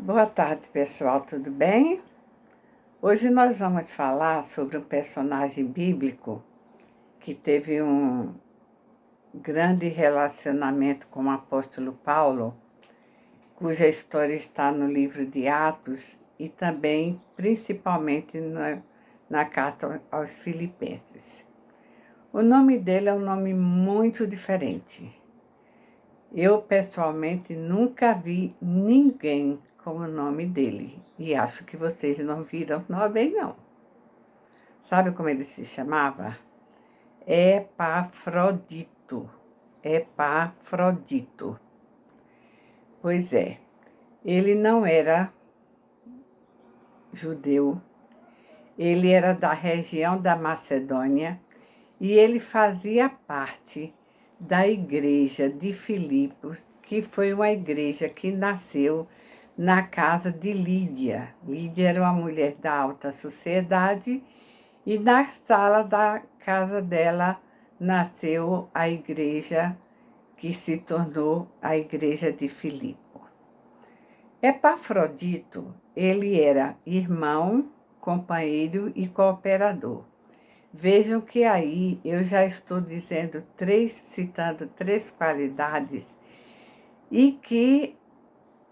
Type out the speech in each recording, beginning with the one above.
Boa tarde, pessoal, tudo bem? Hoje nós vamos falar sobre um personagem bíblico que teve um grande relacionamento com o apóstolo Paulo, cuja história está no livro de Atos e também, principalmente, na carta aos Filipenses. O nome dele é um nome muito diferente. Eu, pessoalmente, nunca vi ninguém com o nome dele. E acho que vocês não viram também, não. Sabe como ele se chamava? Epafrodito. Epafrodito. Pois é, ele não era judeu, ele era da região da Macedônia e ele fazia parte da igreja de Filipos, que foi uma igreja que nasceu na casa de Lídia. Lídia era uma mulher da alta sociedade e na sala da casa dela nasceu a igreja que se tornou a igreja de Filipe. Epafrodito, ele era irmão, companheiro e cooperador. Vejam que aí eu já estou citando três qualidades e que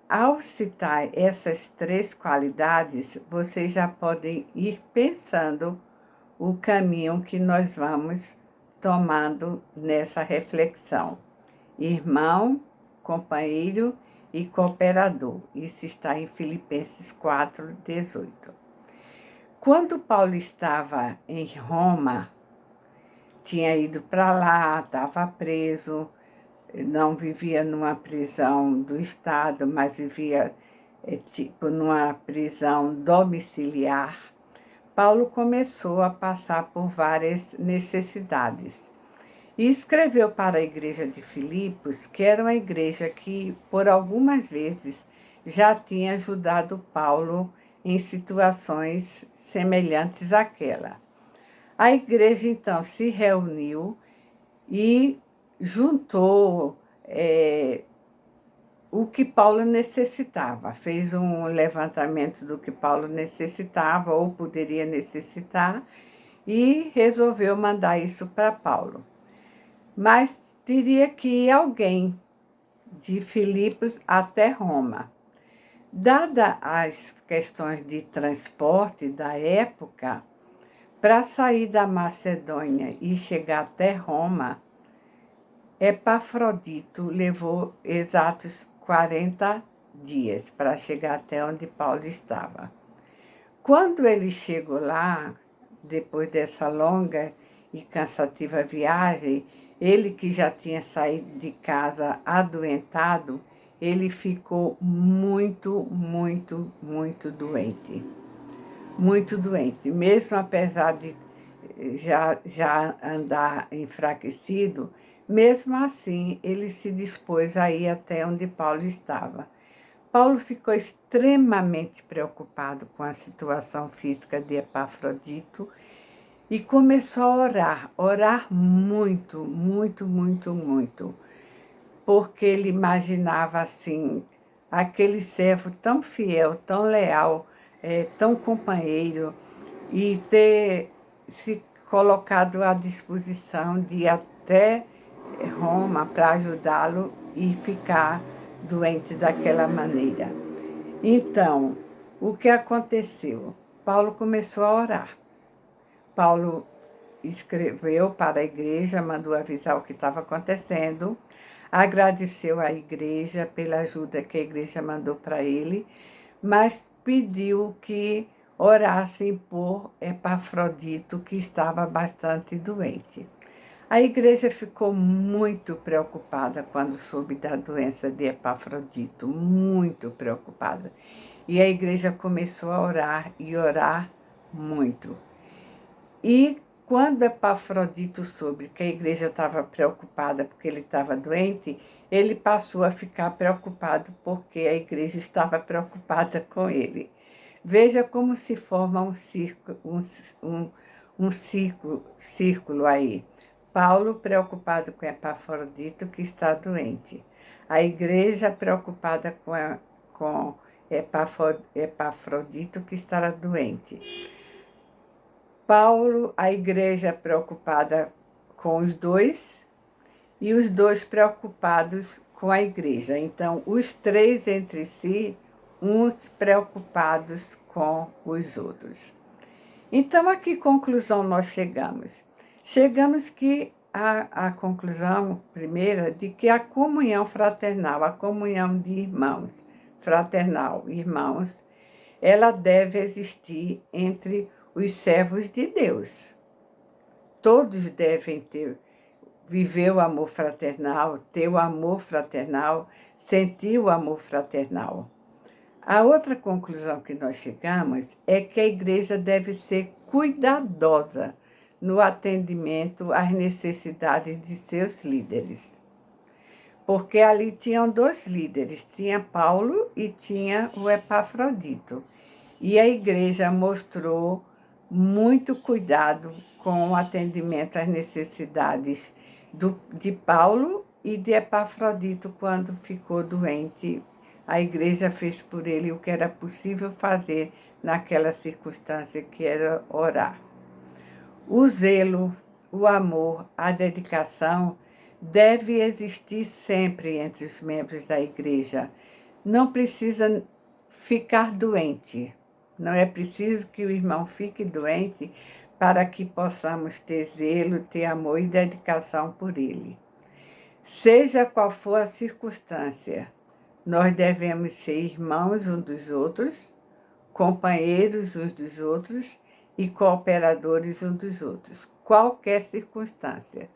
ao citar essas três qualidades, vocês já podem ir pensando o caminho que nós vamos tomando nessa reflexão. Irmão, companheiro e cooperador. Isso está em Filipenses 4:18. Quando Paulo estava em Roma, tinha ido para lá, estava preso, não vivia numa prisão do Estado, mas vivia tipo numa prisão domiciliar. Paulo começou a passar por várias necessidades. E escreveu para a igreja de Filipos, que era uma igreja que, por algumas vezes, já tinha ajudado Paulo em situações semelhantes àquela. A igreja, então, se reuniu e juntou o que Paulo necessitava, fez um levantamento do que Paulo necessitava ou poderia necessitar e resolveu mandar isso para Paulo. Mas teria que ir alguém de Filipos até Roma. Dada as questões de transporte da época, para sair da Macedônia e chegar até Roma, Epafrodito levou exatos 40 dias para chegar até onde Paulo estava. Quando ele chegou lá, depois dessa longa e cansativa viagem, ele que já tinha saído de casa adoentado, ele ficou muito, muito, muito doente. Muito doente. Mesmo apesar de já andar enfraquecido, mesmo assim ele se dispôs a ir até onde Paulo estava. Paulo ficou extremamente preocupado com a situação física de Epafrodito e começou a orar muito, muito, muito, muito, porque ele imaginava assim, aquele servo tão fiel, tão leal, tão companheiro, e ter se colocado à disposição de ir até Roma para ajudá-lo e ficar doente daquela maneira. Então, o que aconteceu? Paulo começou a orar. Paulo escreveu para a igreja, mandou avisar o que estava acontecendo, agradeceu à igreja pela ajuda que a igreja mandou para ele, mas pediu que orassem por Epafrodito, que estava bastante doente. A igreja ficou muito preocupada quando soube da doença de Epafrodito, muito preocupada. E a igreja começou a orar e orar muito. E quando Epafrodito soube que a igreja estava preocupada porque ele estava doente, ele passou a ficar preocupado porque a igreja estava preocupada com ele. Veja como se forma círculo aí. Paulo preocupado com Epafrodito, que está doente. A igreja preocupada com Epafrodito que estava doente. Paulo, a igreja preocupada com os dois e os dois preocupados com a igreja. Então, os três entre si, uns preocupados com os outros. Então, a que conclusão nós chegamos? Chegamos que a conclusão primeira de que a comunhão fraternal, a comunhão de irmãos, fraternal, irmãos, ela deve existir entre os servos de Deus. Todos devem viver o amor fraternal, ter o amor fraternal, sentir o amor fraternal. A outra conclusão que nós chegamos é que a igreja deve ser cuidadosa no atendimento às necessidades de seus líderes. Porque ali tinham dois líderes, tinha Paulo e tinha o Epafrodito. E a igreja mostrou muito cuidado com o atendimento às necessidades de Paulo e de Epafrodito quando ficou doente. A igreja fez por ele o que era possível fazer naquela circunstância, que era orar. O zelo, o amor, a dedicação deve existir sempre entre os membros da igreja. Não precisa ficar doente. Não é preciso que o irmão fique doente para que possamos ter zelo, ter amor e dedicação por ele. Seja qual for a circunstância, nós devemos ser irmãos uns dos outros, companheiros uns dos outros e cooperadores uns dos outros. Qualquer circunstância,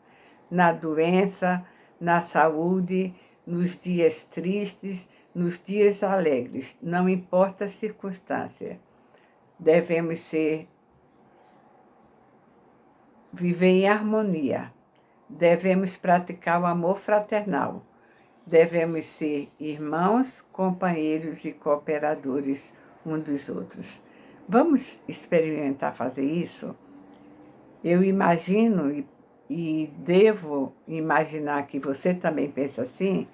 na doença, na saúde, nos dias tristes, nos dias alegres, não importa a circunstância. Devemos viver em harmonia. Devemos praticar o amor fraternal. Devemos ser irmãos, companheiros e cooperadores uns dos outros. Vamos experimentar fazer isso? Eu imagino e devo imaginar que você também pensa assim,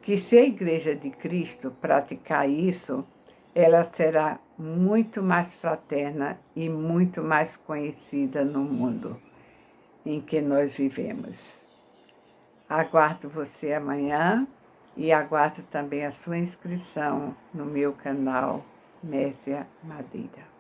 que se a Igreja de Cristo praticar isso, ela será muito mais fraterna e muito mais conhecida no mundo em que nós vivemos. Aguardo você amanhã e aguardo também a sua inscrição no meu canal Mércia Madeira.